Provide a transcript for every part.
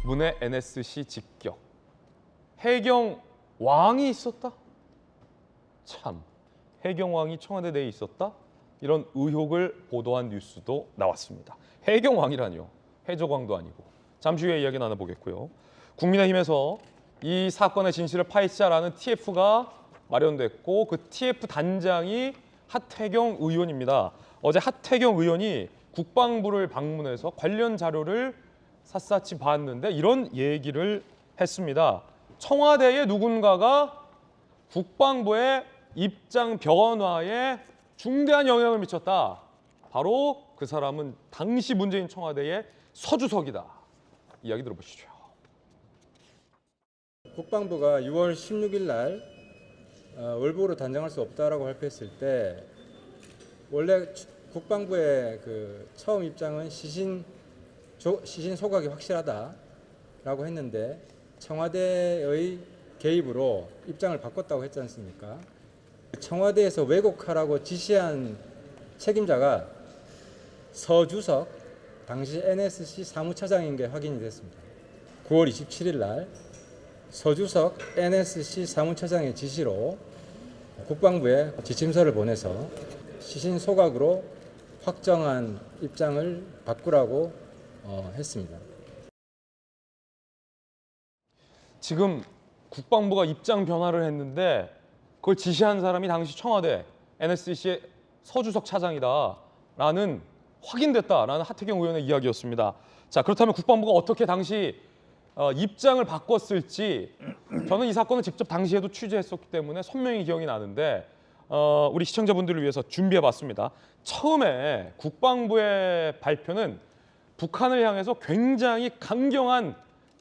문해 NSC 직격. 해경왕이 있었다? 참, 해경왕이 청와대 내에 있었다? 이런 의혹을 보도한 뉴스도 나왔습니다. 해경왕이라니요. 해적왕도 아니고. 잠시 후에 이야기 나눠보겠고요. 국민의힘에서 이 사건의 진실을 파헤치자라는 TF가 마련됐고 그 TF 단장이 하태경 의원입니다. 어제 하태경 의원이 국방부를 방문해서 관련 자료를 샅샅이 봤는데 이런 얘기를 했습니다. 청와대의 누군가가 국방부의 입장 변화에 중대한 영향을 미쳤다. 바로 그 사람은 당시 문재인 청와대의 서주석이다. 이야기 들어보시죠. 국방부가 6월 16일 날 월북으로 단정할 수 없다라고 발표했을 때 원래 국방부의 그 처음 입장은 시신 소각이 확실하다라고 했는데 청와대의 개입으로 입장을 바꿨다고 했지 않습니까? 청와대에서 왜곡하라고 지시한 책임자가 서주석 당시 NSC 사무차장인 게 확인이 됐습니다. 9월 27일 날 서주석 NSC 사무차장의 지시로 국방부에 지침서를 보내서 시신 소각으로 확정한 입장을 바꾸라고 했습니다. 지금 국방부가 입장 변화를 했는데 그걸 지시한 사람이 당시 청와대 NSC의 서주석 차장이다라는 확인됐다라는 하태경 의원의 이야기였습니다. 자, 그렇다면 국방부가 어떻게 당시 입장을 바꿨을지 저는 이 사건을 직접 당시에도 취재했었기 때문에 선명히 기억이 나는데 우리 시청자분들을 위해서 준비해봤습니다. 처음에 국방부의 발표는 북한을 향해서 굉장히 강경한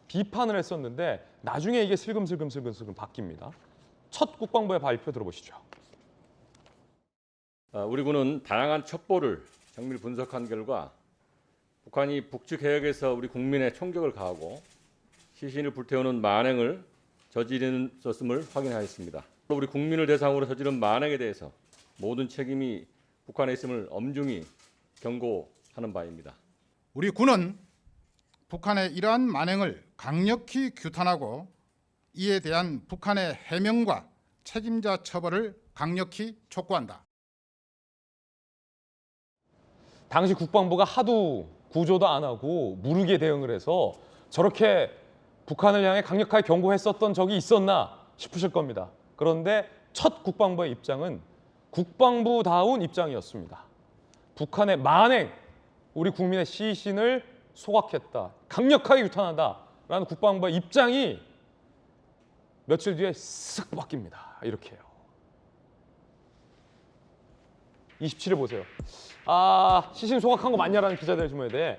비판을 했었는데 나중에 이게 슬금슬금 바뀝니다. 첫 국방부의 발표 들어보시죠. 우리 군은 다양한 첩보를 정밀 분석한 결과 북한이 북측 해역에서 우리 국민의 총격을 가하고 시신을 불태우는 만행을 저지르었음을 확인하였습니다. 우리 국민을 대상으로 저지른 만행에 대해서 모든 책임이 북한에 있음을 엄중히 경고하는 바입니다. 우리 군은 북한의 이러한 만행을 강력히 규탄하고 이에 대한 북한의 해명과 책임자 처벌을 강력히 촉구한다. 당시 국방부가 하도 구조도 안 하고 무르게 대응을 해서 저렇게 북한을 향해 강력하게 경고했었던 적이 있었나 싶으실 겁니다. 그런데 첫 국방부의 입장은 국방부다운 입장이었습니다. 북한의 만행, 우리 국민의 시신을 소각했다, 강력하게 규탄한다라는 국방부의 입장이 며칠 뒤에 쓱 바뀝니다. 이렇게요. 27일 보세요. 시신 소각한 거 맞냐라는 기자들의 질문에 대해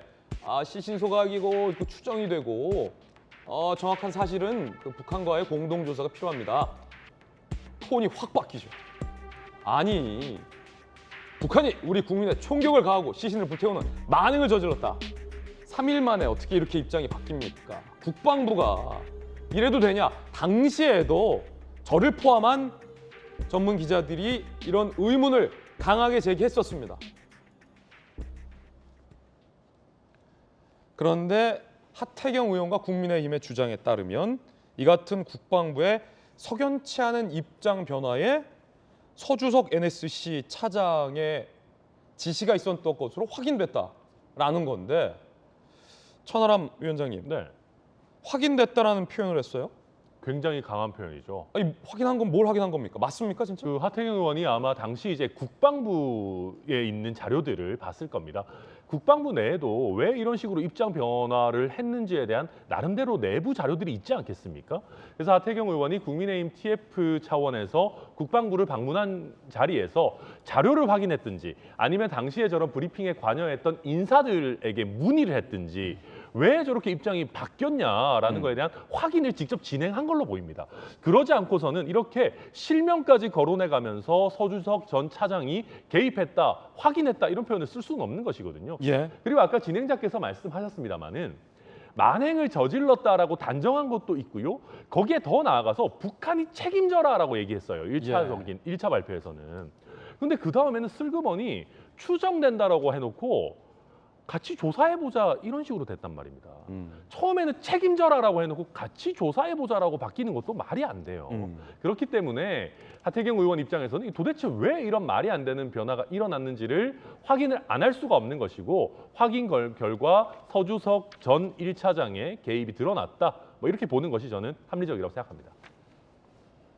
시신 소각이고 추정이 되고 정확한 사실은 그 북한과의 공동조사가 필요합니다. 톤이 확 바뀌죠. 아니, 북한이 우리 국민의 총격을 가하고 시신을 불태우는 만행을 저질렀다. 3일 만에 어떻게 이렇게 입장이 바뀝니까? 국방부가 이래도 되냐? 당시에도 저를 포함한 전문 기자들이 이런 의문을 강하게 제기했었습니다. 그런데 하태경 의원과 국민의힘의 주장에 따르면 이 같은 국방부의 석연치 않은 입장 변화에 서주석 NSC 차장의 지시가 있었던 것으로 확인됐다라는 건데 천하람 위원장님, 네, 확인됐다라는 표현을 했어요? 굉장히 강한 표현이죠. 아니, 확인한 건 뭘 확인한 겁니까? 맞습니까, 진짜? 그 하태경 의원이 아마 당시 이제 국방부에 있는 자료들을 봤을 겁니다. 국방부 내에도 왜 이런 식으로 입장 변화를 했는지에 대한 나름대로 내부 자료들이 있지 않겠습니까? 그래서 하태경 의원이 국민의힘 TF 차원에서 국방부를 방문한 자리에서 자료를 확인했든지 아니면 당시에 저런 브리핑에 관여했던 인사들에게 문의를 했든지 왜 저렇게 입장이 바뀌었냐라는 거에 대한 확인을 직접 진행한 걸로 보입니다. 그러지 않고서는 이렇게 실명까지 거론해가면서 서주석 전 차장이 개입했다, 확인했다 이런 표현을 쓸 수는 없는 것이거든요. 예. 그리고 아까 진행자께서 말씀하셨습니다마는 만행을 저질렀다라고 단정한 것도 있고요. 거기에 더 나아가서 북한이 책임져라라고 얘기했어요. 1차 발표에서는. 근데 그 다음에는 슬그머니 추정된다라고 해놓고 같이 조사해보자 이런 식으로 됐단 말입니다. 처음에는 책임져라라고 해놓고 같이 조사해보자라고 바뀌는 것도 말이 안 돼요. 그렇기 때문에 하태경 의원 입장에서는 도대체 왜 이런 말이 안 되는 변화가 일어났는지를 확인을 안 할 수가 없는 것이고 확인 결과 서주석 전 1차장의 개입이 드러났다. 뭐 이렇게 보는 것이 저는 합리적이라고 생각합니다.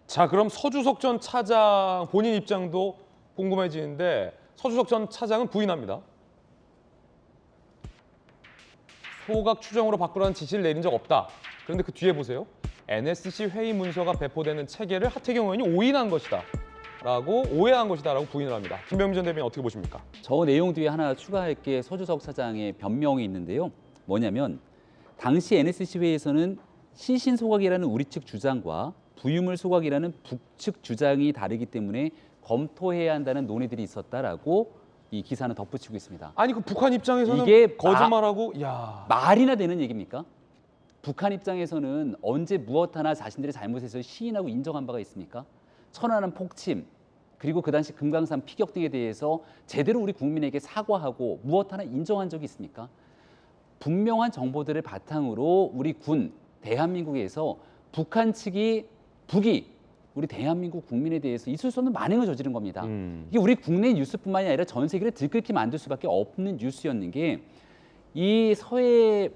자, 그럼 서주석 전 차장 본인 입장도 궁금해지는데 서주석 전 차장은 부인합니다. 소각 추정으로 바꾸라는 지시를 내린 적 없다. 그런데 그 뒤에 보세요. NSC 회의 문서가 배포되는 체계를 하태경 의원이 오인한 것이다. 라고 오해한 것이다 라고 부인을 합니다. 김병민 전 대변인 어떻게 보십니까? 저 내용 뒤에 하나 추가할 게 서주석 차장의 변명이 있는데요. 뭐냐면 당시 NSC 회의에서는 시신 소각이라는 우리 측 주장과 부유물 소각이라는 북측 주장이 다르기 때문에 검토해야 한다는 논의들이 있었다라고 이 기사는 덧붙이고 있습니다. 아니 그 북한 입장에서는 이게 거짓말하고 야 말이나 되는 얘기입니까? 북한 입장에서는 언제 무엇 하나 자신들의 잘못에서 시인하고 인정한 바가 있습니까? 천안함 폭침 그리고 그 당시 금강산 피격 등에 대해서 제대로 우리 국민에게 사과하고 무엇 하나 인정한 적이 있습니까? 분명한 정보들을 바탕으로 우리 군, 대한민국에서 북한 측이 북이 우리 대한민국 국민에 대해서 있을 수 없는 만행을 저지른 겁니다. 이게 우리 국내 뉴스뿐만이 아니라 전 세계를 들끓게 만들 수밖에 없는 뉴스였는 게 이 서해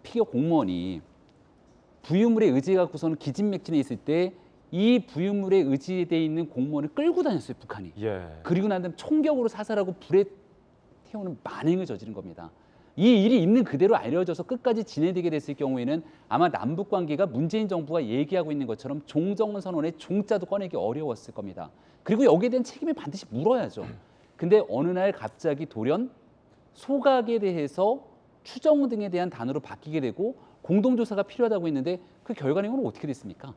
피격 공무원이 부유물에 의지해 갖고서는 기진맥진에 있을 때 이 부유물에 의지돼 있는 공무원을 끌고 다녔어요, 북한이. 예. 그리고 난 다음 총격으로 사살하고 불에 태우는 만행을 저지른 겁니다. 이 일이 있는 그대로 알려져서 끝까지 진행되게 됐을 경우에는 아마 남북 관계가 문재인 정부가 얘기하고 있는 것처럼 종정선언의 종자도 꺼내기 어려웠을 겁니다. 그리고 여기에 대한 책임을 반드시 물어야죠. 근데 어느 날 갑자기 돌연 소각에 대해서 추정 등에 대한 단어로 바뀌게 되고 공동조사가 필요하다고 했는데 그 결과 내용은 어떻게 됐습니까?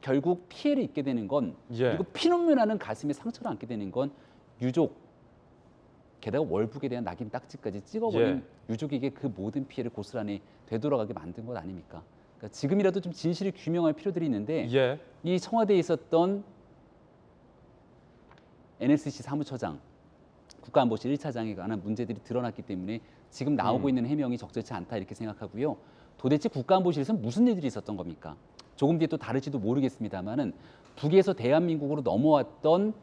결국 피해를 입게 되는 건 예. 그리고 피눈물 나는 가슴에 상처를 안게 되는 건 유족 게다가 월북에 대한 낙인 딱지까지 찍어버린 유족에게 그 모든 피해를 고스란히 되돌아가게 만든 것 아닙니까? 그러니까 지금이라도 좀 진실을 규명할 필요들이 있는데 예. 이 청와대에 있었던 NSC 사무처장, 국가안보실 1차장에 관한 문제들이 드러났기 때문에 지금 나오고 있는 해명이 적절치 않다 이렇게 생각하고요. 도대체 국가안보실에서는 무슨 일들이 있었던 겁니까? 조금 뒤에 또 다를지도 모르겠습니다만은 북에서 대한민국으로 넘어왔던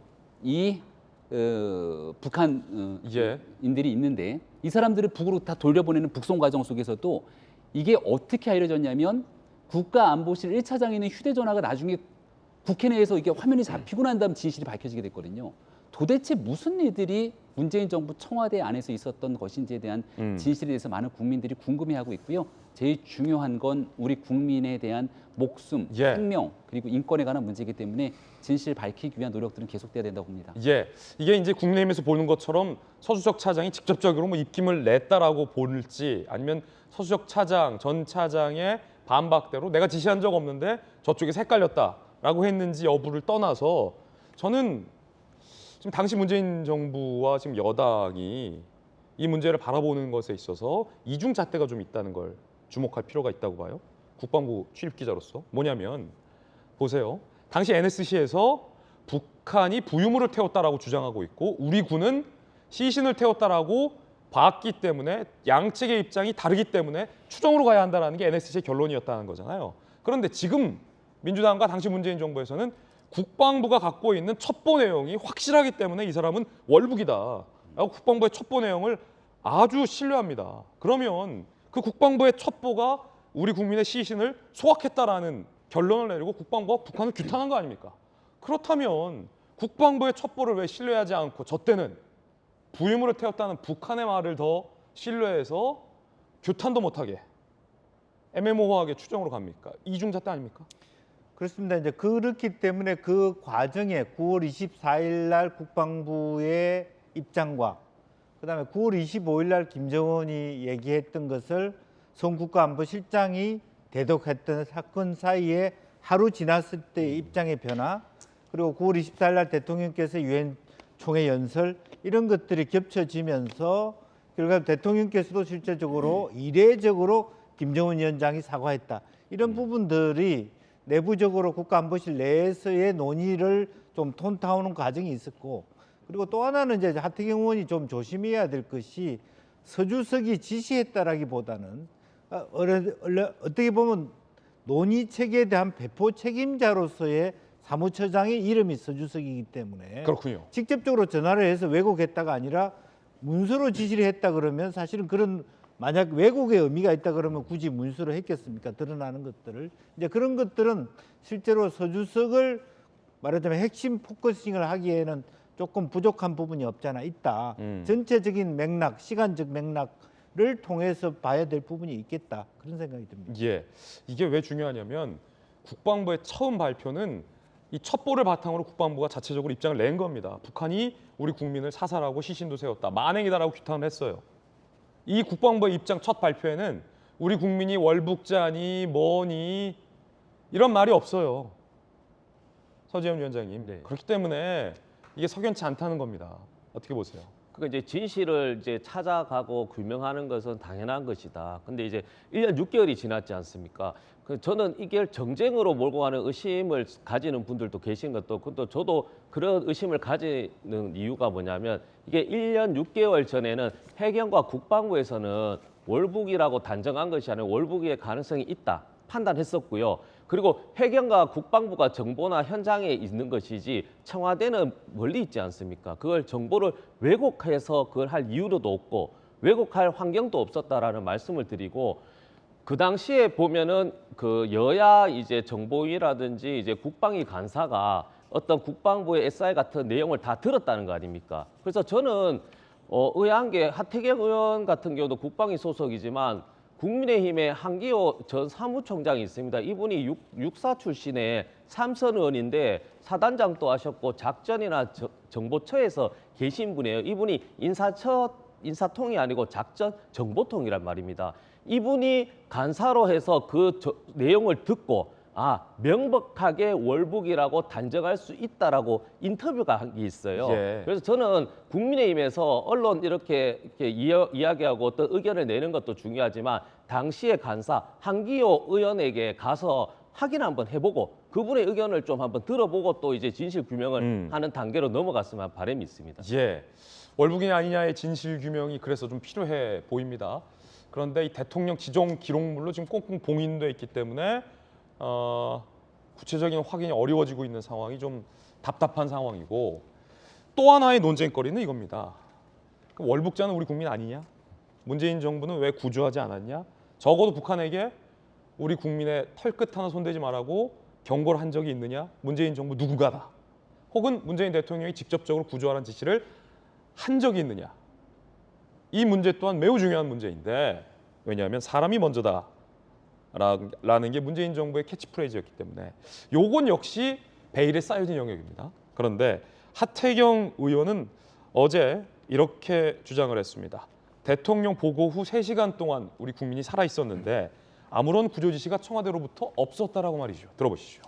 이 북한인들이 있는데 이 사람들을 북으로 다 돌려보내는 북송 과정 속에서도 이게 어떻게 알려졌냐면 국가안보실 1차장에 있는 휴대전화가 나중에 국회 내에서 이게 화면이 잡히고 난 다음 진실이 밝혀지게 됐거든요. 도대체 무슨 일들이 문재인 정부 청와대 안에서 있었던 것인지에 대한 진실에 대해서 많은 국민들이 궁금해하고 있고요. 제일 중요한 건 우리 국민에 대한 목숨, 생명 그리고 인권에 관한 문제이기 때문에 진실 밝히기 위한 노력들은 계속돼야 된다고 봅니다. 예, 이게 이제 국내임에서 보는 것처럼 서주석 차장이 직접적으로 뭐 입김을 냈다라고 볼지 아니면 서주석 차장, 전 차장의 반박대로 내가 지시한 적 없는데 저쪽에서 헷갈렸다라고 했는지 여부를 떠나서 저는 지금 당시 문재인 정부와 지금 여당이 이 문제를 바라보는 것에 있어서 이중 잣대가 좀 있다는 걸 주목할 필요가 있다고 봐요. 국방부 출입 기자로서 뭐냐면 보세요. 당시 NSC에서 북한이 부유물을 태웠다라고 주장하고 있고 우리 군은 시신을 태웠다라고 봤기 때문에 양측의 입장이 다르기 때문에 추정으로 가야 한다는 게 NSC의 결론이었다는 거잖아요. 그런데 지금 민주당과 당시 문재인 정부에서는 국방부가 갖고 있는 첩보 내용이 확실하기 때문에 이 사람은 월북이다 라고 국방부의 첩보 내용을 아주 신뢰합니다. 그러면 그 국방부의 첩보가 우리 국민의 시신을 소각했다라는 결론을 내리고 국방부가 북한을 규탄한 거 아닙니까? 그렇다면 국방부의 첩보를 왜 신뢰하지 않고 저 때는 부유물을 태웠다는 북한의 말을 더 신뢰해서 규탄도 못하게 애매모호하게 추정으로 갑니까? 이중잣대 아닙니까? 그렇습니다. 이제 그렇기 때문에 그 과정에 9월 24일 날 국방부의 입장과 그다음에 9월 25일 날 김정은이 얘기했던 것을 송 국가안보실장이 대독했던 사건 사이에 하루 지났을 때의 입장의 변화 그리고 9월 24일 날 대통령께서 유엔 총회 연설 이런 것들이 겹쳐지면서 결과 대통령께서도 실제적으로 이례적으로 김정은 위원장이 사과했다. 이런 부분들이 내부적으로 국가안보실 내에서의 논의를 좀 톤타오는 과정이 있었고 그리고 또 하나는 이제 하태경 의원이 좀 조심해야 될 것이 서주석이 지시했다라기보다는 어떻게 보면 논의 체계에 대한 배포 책임자로서의 사무처장의 이름이 서주석이기 때문에 그렇군요. 직접적으로 전화를 해서 왜곡했다가 아니라 문서로 지시를 했다 그러면 사실은 그런 만약 왜곡의 의미가 있다 그러면 굳이 문서로 했겠습니까? 드러나는 것들을 이제 그런 것들은 실제로 서주석을 말하자면 핵심 포커싱을 하기에는 조금 부족한 부분이 없잖아 있다. 전체적인 맥락, 시간적 맥락을 통해서 봐야 될 부분이 있겠다. 그런 생각이 듭니다. 예, 이게 왜 중요하냐면 국방부의 처음 발표는 이 첩보를 바탕으로 국방부가 자체적으로 입장을 낸 겁니다. 북한이 우리 국민을 사살하고 시신도 세웠다, 만행이다라고 규탄을 했어요. 이 국방부의 입장 첫 발표에는 우리 국민이 월북자니 뭐니 이런 말이 없어요. 서재현 위원장님. 네. 그렇기 때문에 이게 석연치 않다는 겁니다. 어떻게 보세요? 그러니까 이제 진실을 이제 찾아가고 규명하는 것은 당연한 것이다. 근데 이제 1년 6개월이 지났지 않습니까? 저는 이게 정쟁으로 몰고 가는 의심을 가지는 분들도 계신 것도, 근데 저도 그런 의심을 가지는 이유가 뭐냐면 이게 1년 6개월 전에는 해경과 국방부에서는 월북이라고 단정한 것이 아니라 월북의 가능성이 있다 판단했었고요. 그리고 해경과 국방부가 정보나 현장에 있는 것이지 청와대는 멀리 있지 않습니까? 그걸 정보를 왜곡해서 그걸 할 이유도 없고 왜곡할 환경도 없었다라는 말씀을 드리고, 그 당시에 보면은 그 여야 이제 정보위라든지 이제 국방위 간사가 어떤 국방부의 SI 같은 내용을 다 들었다는 거 아닙니까? 그래서 저는 의아한 게 하태경 의원 같은 경우도 국방위 소속이지만 국민의힘의 한기호 전 사무총장이 있습니다. 이분이 육사 출신의 삼선 의원인데 사단장도 하셨고 작전이나 정보처에서 계신 분이에요. 이분이 인사통이 아니고 작전 정보통이란 말입니다. 이분이 간사로 해서 그 내용을 듣고 명백하게 월북이라고 단정할 수 있다라고 인터뷰가 한 게 있어요. 예. 그래서 저는 국민의힘에서 언론 이렇게 이야기하고 어떤 의견을 내는 것도 중요하지만 당시의 간사 한기호 의원에게 가서 확인 한번 해보고 그분의 의견을 좀 한번 들어보고 또 이제 진실 규명을 하는 단계로 넘어갔으면 하는 바람이 있습니다. 예, 월북인이 아니냐의 진실 규명이 그래서 좀 필요해 보입니다. 그런데 이 대통령 지정 기록물로 지금 꽁꽁 봉인돼 있기 때문에 구체적인 확인이 어려워지고 있는 상황이 좀 답답한 상황이고, 또 하나의 논쟁거리는 이겁니다. 그럼 월북자는 우리 국민 아니냐? 문재인 정부는 왜 구조하지 않았냐? 적어도 북한에게 우리 국민의 털끝 하나 손대지 말라고 경고를 한 적이 있느냐? 문재인 정부 누군가다. 혹은 문재인 대통령이 직접적으로 구조하라는 지시를 한 적이 있느냐? 이 문제 또한 매우 중요한 문제인데, 왜냐하면 사람이 먼저다 라는 게 문재인 정부의 캐치프레이즈였기 때문에 요건 역시 베일에 쌓여진 영역입니다. 그런데 하태경 의원은 어제 이렇게 주장을 했습니다. 대통령 보고 후 3시간 동안 우리 국민이 살아 있었는데 아무런 구조 지시가 청와대로부터 없었다라고 말이죠. 들어보시죠.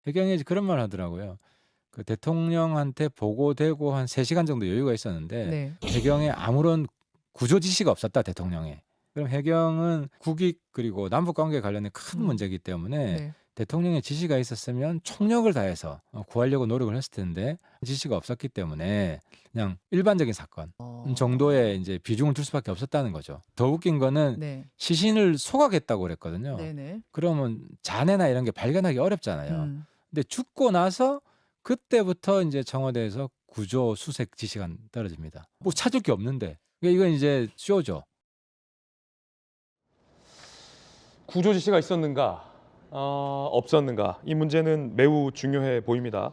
해경이 그런 말 하더라고요. 그 대통령한테 보고되고 한 3시간 정도 여유가 있었는데 네. 해경에 아무런 구조 지시가 없었다, 대통령에. 그럼 해경은 국익 그리고 남북 관계 관련된 큰 문제이기 때문에 네. 대통령의 지시가 있었으면 총력을 다해서 구하려고 노력을 했을 텐데 지시가 없었기 때문에 그냥 일반적인 사건 정도의 이제 비중을 둘 수밖에 없었다는 거죠. 더 웃긴 거는 네. 시신을 소각했다고 그랬거든요. 네네. 그러면 잔해나 이런 게 발견하기 어렵잖아요. 근데 죽고 나서 그때부터 이제 청와대에서 구조 수색 지시가 떨어집니다. 뭐 찾을 게 없는데 이건 이제 쇼죠. 구조 지시가 있었는가, 없었는가, 이 문제는 매우 중요해 보입니다.